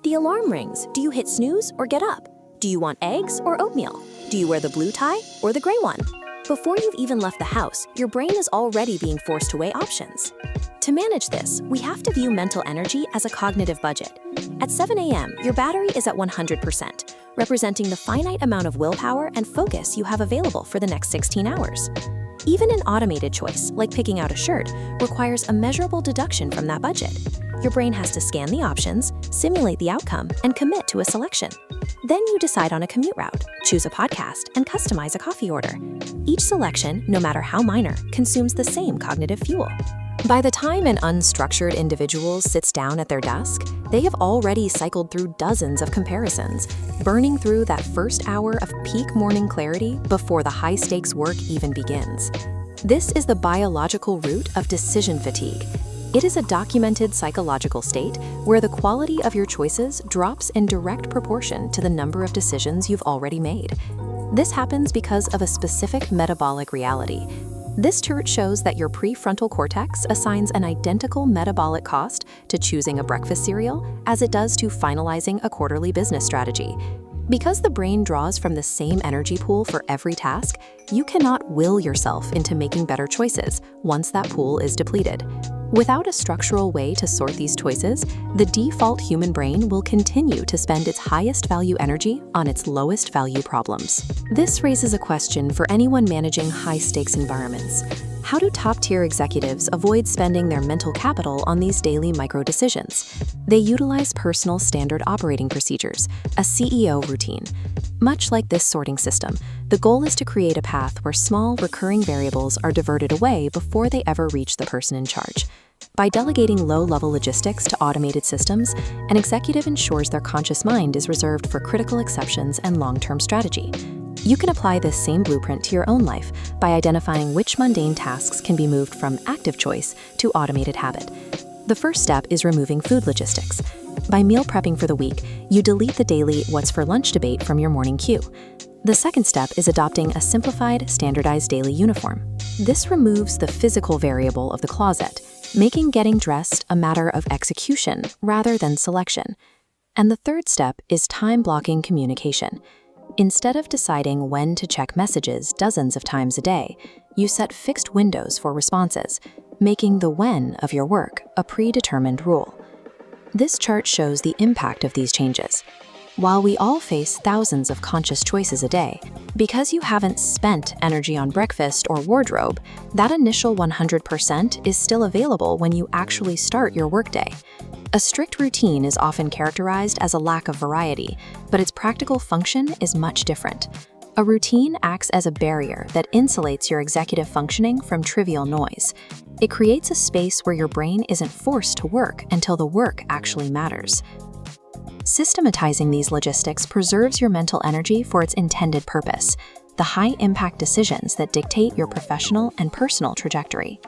The alarm rings. Do you hit snooze or get up? Do you want eggs or oatmeal? Do you wear the blue tie or the gray one? Before you've even left the house, your brain is already being forced to weigh options. To manage this, we have to view mental energy as a cognitive budget. At 7 a.m., your battery is at 100%, representing the finite amount of willpower and focus you have available for the next 16 hours. Even an automated choice, like picking out a shirt, requires a measurable deduction from that budget. Your brain has to scan the options, simulate the outcome, and commit to a selection. Then you decide on a commute route, choose a podcast, and customize a coffee order. Each selection, no matter how minor, consumes the same cognitive fuel. By the time an unstructured individual sits down at their desk, they have already cycled through dozens of comparisons, burning through that first hour of peak morning clarity before the high-stakes work even begins. This is the biological root of decision fatigue. It is a documented psychological state where the quality of your choices drops in direct proportion to the number of decisions you've already made. This happens because of a specific metabolic reality. This chart shows that your prefrontal cortex assigns an identical metabolic cost to choosing a breakfast cereal as it does to finalizing a quarterly business strategy. Because the brain draws from the same energy pool for every task, you cannot will yourself into making better choices once that pool is depleted. Without a structural way to sort these choices, the default human brain will continue to spend its highest value energy on its lowest value problems. This raises a question for anyone managing high-stakes environments. How do top-tier executives avoid spending their mental capital on these daily micro-decisions? They utilize personal standard operating procedures, a CEO routine. Much like this sorting system, the goal is to create a path where small, recurring variables are diverted away before they ever reach the person in charge. By delegating low-level logistics to automated systems, an executive ensures their conscious mind is reserved for critical exceptions and long-term strategy. You can apply this same blueprint to your own life by identifying which mundane tasks can be moved from active choice to automated habit. The first step is removing food logistics. By meal prepping for the week, you delete the daily what's for lunch debate from your morning queue. The second step is adopting a simplified, standardized daily uniform. This removes the physical variable of the closet, making getting dressed a matter of execution rather than selection. And the third step is time-blocking communication. Instead of deciding when to check messages dozens of times a day, you set fixed windows for responses, making the when of your work a predetermined rule. This chart shows the impact of these changes. While we all face thousands of conscious choices a day, because you haven't spent energy on breakfast or wardrobe, that initial 100% is still available when you actually start your workday. A strict routine is often characterized as a lack of variety, but its practical function is much different. A routine acts as a barrier that insulates your executive functioning from trivial noise. It creates a space where your brain isn't forced to work until the work actually matters. Systematizing these logistics preserves your mental energy for its intended purpose, the high-impact decisions that dictate your professional and personal trajectory.